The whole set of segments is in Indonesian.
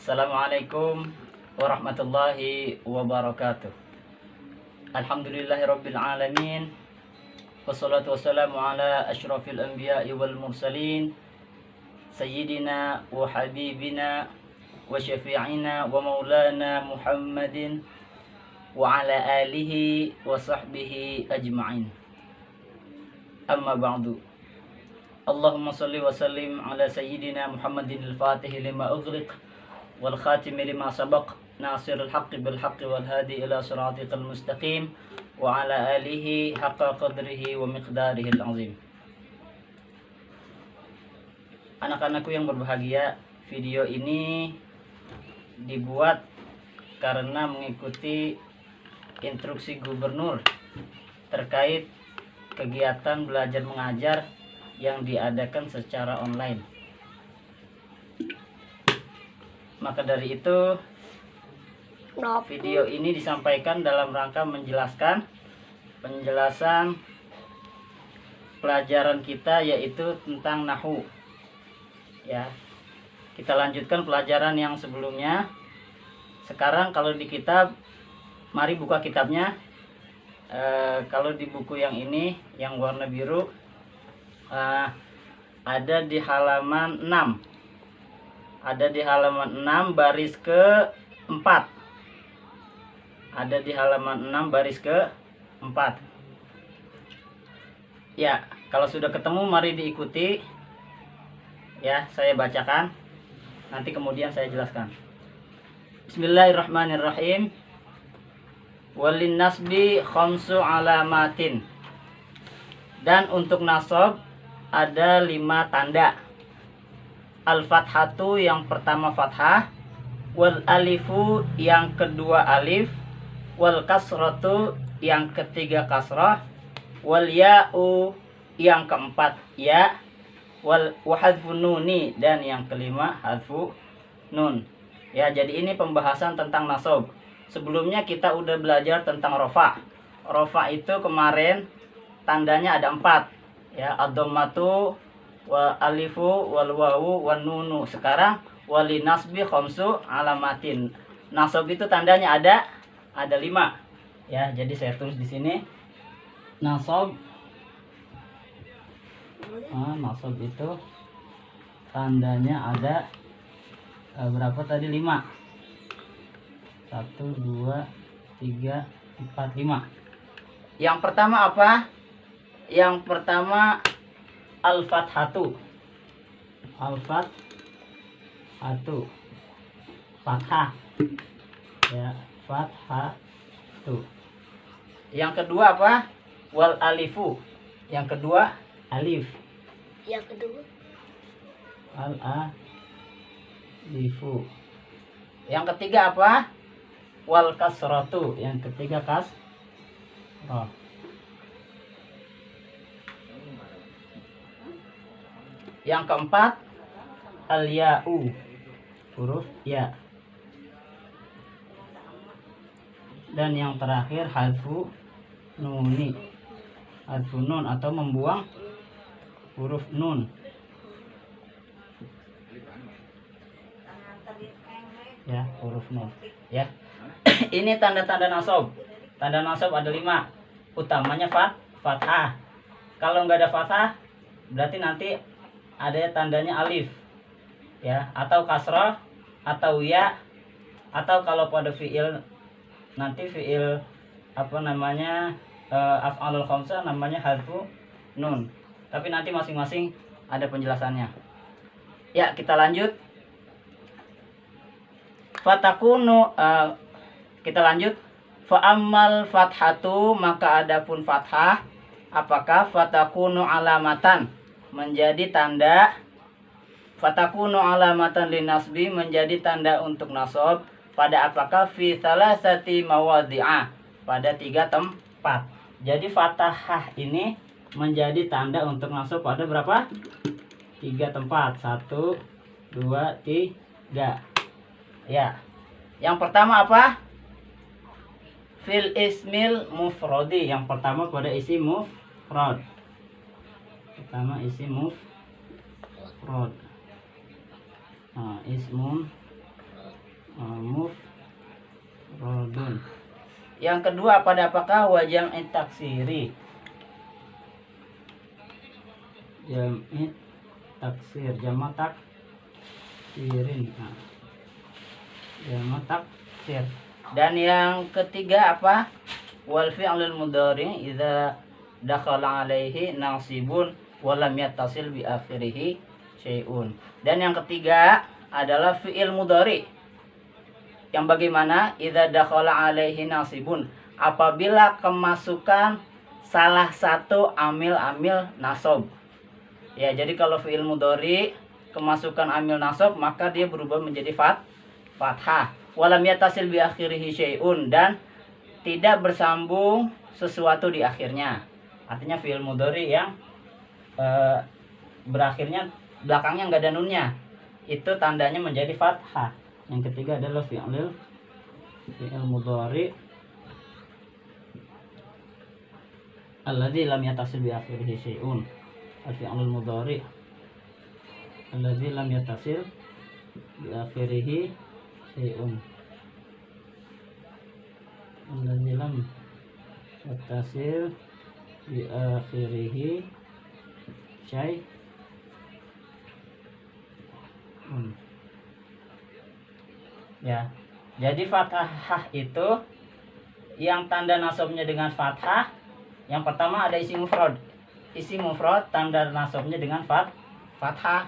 Assalamualaikum warahmatullahi wabarakatuh. Alhamdulillahirabbil alamin. Wassalatu wassalamu ala asyrafil anbiya'i wal mursalin sayyidina wa habibina wa syafi'ina wa maulana Muhammadin wa ala alihi wa sahbihi ajma'in. Amma ba'du. Allahumma salli wa sallim ala sayyidina Muhammadin al-Fatih lima ughliq wal khatimi lima sabaq nasirul haqqi bil haqqi wal hadi ila siratikal mustaqim wa ala alihi haqqa qadrihi wa miqdarihi al-azim. Anak-anakku yang berbahagia, video ini dibuat karena mengikuti instruksi gubernur terkait kegiatan belajar mengajar yang diadakan secara online. Maka dari itu video ini disampaikan dalam rangka menjelaskan penjelasan pelajaran kita, yaitu tentang nahwu. Ya, kita lanjutkan pelajaran yang sebelumnya. Sekarang kalau di kitab, mari buka kitabnya. Kalau di buku yang ini, yang warna biru, ada di halaman 6. Ada di halaman 6 baris ke-4. Ada di halaman 6 baris ke-4. Ya, kalau sudah ketemu mari diikuti. Ya, saya bacakan. Nanti kemudian saya jelaskan. Bismillahirrahmanirrahim. Walin nasbi khamsu alamatin. Dan untuk nasab ada 5 tanda. Al-fathatu yang pertama fathah, wal alifu yang kedua alif, wal kasratu yang ketiga kasrah, wal ya'u yang keempat ya, wal hadfun nuni dan yang kelima hadfu nun. Ya, jadi ini pembahasan tentang nasab. Sebelumnya kita udah belajar tentang rofa. Rofa itu kemarin tandanya ada 4. Ya, ad-dhammatu wa alifu wal wawu wan nunu. Sekarang wali nasbi khamsu alamatin. Nasab itu tandanya ada 5. Ya, jadi saya tulis di sini nasab. Nasab itu tandanya ada berapa tadi? 5. 1 2 3 4 5. Yang pertama apa? Yang pertama al-fathatu. Al-fathatu. Fathah. Ya, fathatu. Yang kedua apa? Wal alifu. Yang kedua alif. Yang kedua al-alifu. Yang ketiga apa? Wal kasratu. Yang ketiga kasrah. Yang keempat al-ya'u, huruf ya. Dan yang terakhir hadfu nuni, hadfu nun atau membuang huruf nun. Ya, huruf nun. Ya. Ini tanda-tanda nasab. Tanda nasab ada 5. Utamanya fathah. Kalau nggak ada fathah, berarti nanti ada tandanya alif, ya, atau kasrah, atau ya, atau kalau pada fiil, nanti fiil af'alul khamsah namanya hadfu nun. Tapi nanti masing-masing ada penjelasannya. Ya, kita lanjut. Fatakunu, kita lanjut. Fa'ammal fathatu, maka adapun fathah, apakah fatakunu alamatan, menjadi tanda. Fatakunu alamatan linasbi, menjadi tanda untuk nasab. Pada apakah? Fi salasati mawadhi'ah, pada 3 tempat. Jadi fathah ini menjadi tanda untuk nasab pada berapa? 3 tempat. 1 2 3. Ya. Yang pertama apa? Fil ismil mufrodi. Yang pertama pada isim mufrad. Pertama isim mufrad. Ismun Yang kedua pada apakah wa jam'i taksiri? Jam'i taksir, jama' taksirin. Nah, jama' taksir. Dan yang ketiga apa? Wal fi'lul mudhari idza dakhala alaihi nasibun wa lam yattasil bi akhirih syai'un. Dan yang ketiga adalah fi'il mudhari. Yang bagaimana? Idza dakhala alaihi nasibun, apabila kemasukan salah satu amil-amil nasab. Ya, jadi kalau fi'il mudhari kemasukan amil nasab, maka dia berubah menjadi fathah. Walam yattasil bi akhirih syai'un, dan tidak bersambung sesuatu di akhirnya. Artinya fi'il mudhari yang berakhirnya belakangnya nggak ada nunnya, itu tandanya menjadi fathah. Yang ketiga adalah fi'il mudhari alladzi lam yattasil bi akhirih syai'un. Al-fi'lul mudhari alladzi lam yattasil bi akhirih syai'un. Alladzi lam yattasil bi akhirih syai'un. Ya, jadi fathah itu yang tanda nasabnya dengan fathah. Yang pertama ada isim mufrad. Isim mufrad tanda nasabnya dengan fathah.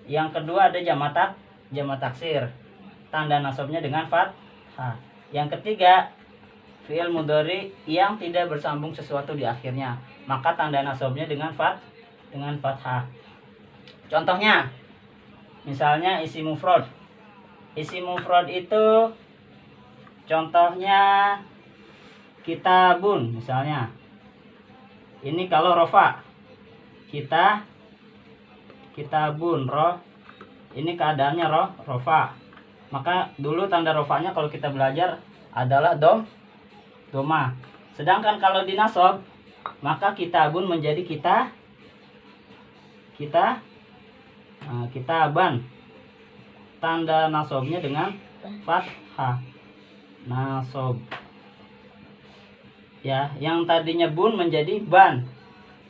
Yang kedua ada jama' taksir, tanda nasabnya dengan fathah. Yang ketiga fi'il mudhari yang tidak bersambung sesuatu di akhirnya, maka tanda nasabnya dengan fathah. Contohnya, misalnya isim mufrad. Isim mufrad itu contohnya kitabun misalnya. Ini kalau rofa, kitabun ini keadaannya rofa. Maka dulu tanda rofanya kalau kita belajar adalah doma. Sedangkan kalau dinasab, maka kitabun menjadi kitaban. Tanda nasabnya dengan fathah, nasab. Ya, yang tadinya bun menjadi ban.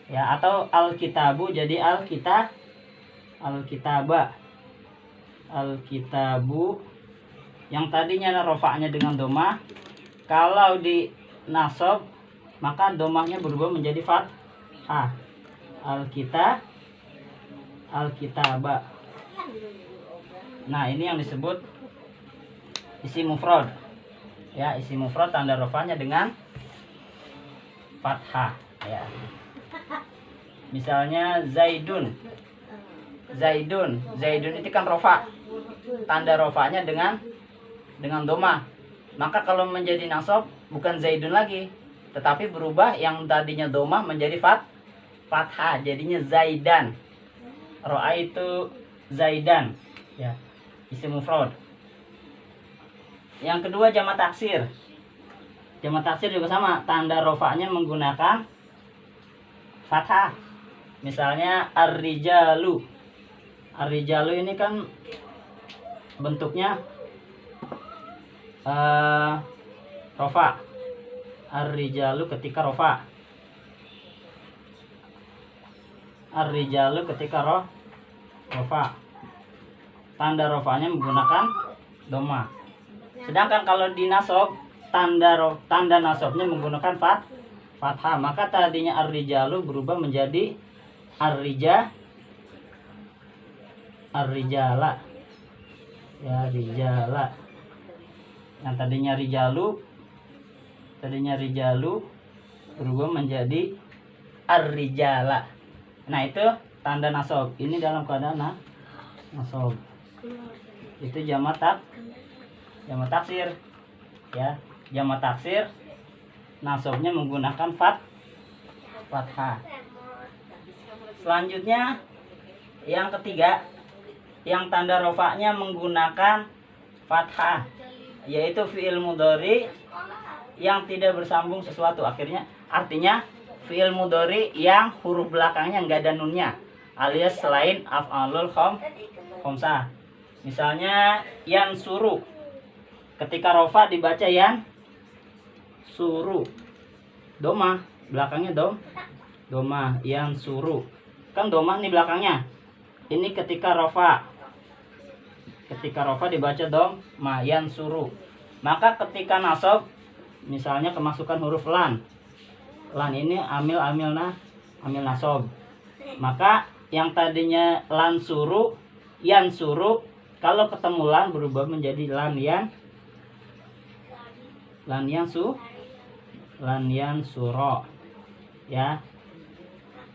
Ya, atau al-kitabu jadi al-kitaba. Al-kitabu yang tadinya rofa'nya dengan domah, kalau di nasab maka domahnya berubah menjadi fathah. Al-kitaba. Nah, ini yang disebut isim mufrad. Ya, isim mufrad tanda rofa'nya dengan fathah. Ya. Misalnya Zaidun itu kan rofa, tanda rofanya dengan domah. Maka kalau menjadi nasab bukan Zaidun lagi, tetapi berubah yang tadinya domah menjadi fathah, jadinya Zaidan. Ro'a itu Zaidan. Ya, isim mufrad. Yang kedua jama' taksir. Jama' taksir juga sama, tanda rofanya menggunakan fathah. Misalnya ar-rijalu. Ar-rijalu ini kan bentuknya rofa. Ar-rijalu ketika rofa. Ar-rijalu ketika rofa. Tanda rofanya menggunakan doma. Sedangkan kalau di nasab, tanda nasabnya menggunakan fathah, maka tadinya ar-rijalu berubah menjadi ar-rijala. Ya, rijala. Yang tadinya rijalu berubah menjadi ar-rijala. Nah, itu tanda nasab. Ini dalam keadaan nasab. Itu jama' taksir. Ya, jama' taksir nasabnya menggunakan fathah. Selanjutnya yang ketiga, yang tanda rofa'nya menggunakan fathah, yaitu fi'il mudhari yang tidak bersambung sesuatu akhirnya. Artinya fi'il mudhari yang huruf belakangnya nggak ada nunnya, alias selain af'alul khamsah. Misalnya yansuru, ketika rofa dibaca suru. Doma, belakangnya doma, yang suru. Kan doma nih belakangnya. Ini ketika rofa. Ketika rofa dibaca doma, yang suru. Maka ketika nasab, misalnya kemasukan huruf lan. Lan ini amil nasab. Maka yang tadinya lan suru, yan suru, kalau ketemu lan berubah menjadi lan yan suro. Ya.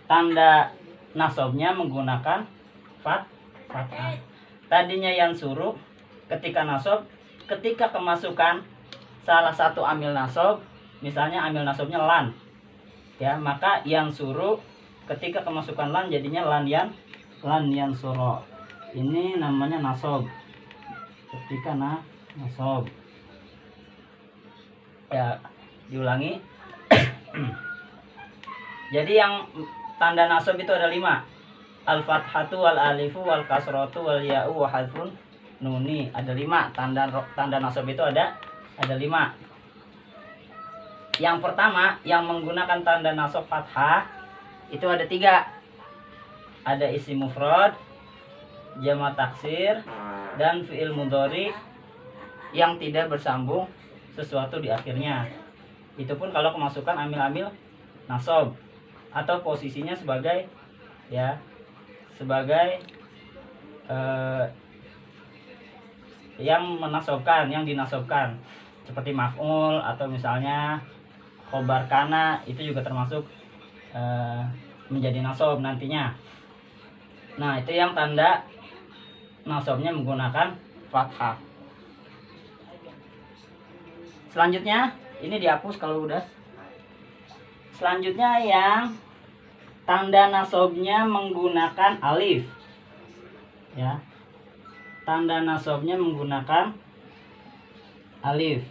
Tanda nasabnya menggunakan fathah. Tadinya yan suru, ketika nasab, ketika kemasukan salah satu amil nasab, misalnya amil nasabnya lan. Ya, maka yang suru ketika kemasukan lan jadinya lan yan suro. Ini namanya nasab. Ketika nasab. Ya, diulangi. Jadi yang tanda nasab itu ada 5. Al-fathatu wal alifu wal kasratu wal ya'u wa hadfun nuni. Ada 5 tanda nasab itu ada 5. Yang pertama yang menggunakan tanda nasab fathah itu ada 3. Ada isim mufrad, jamak taksir, dan fi'il mudhari yang tidak bersambung sesuatu di akhirnya. Itu pun kalau kemasukan amil-amil nasab atau posisinya sebagai yang menasabkan, yang dinasabkan, seperti maf'ul atau misalnya khobar kana, itu juga termasuk menjadi nasab nantinya. Nah, itu yang tanda nasabnya menggunakan fathah. Selanjutnya ini dihapus kalau udah. Selanjutnya yang tanda nasabnya menggunakan alif. Ya. Tanda nasabnya menggunakan alif.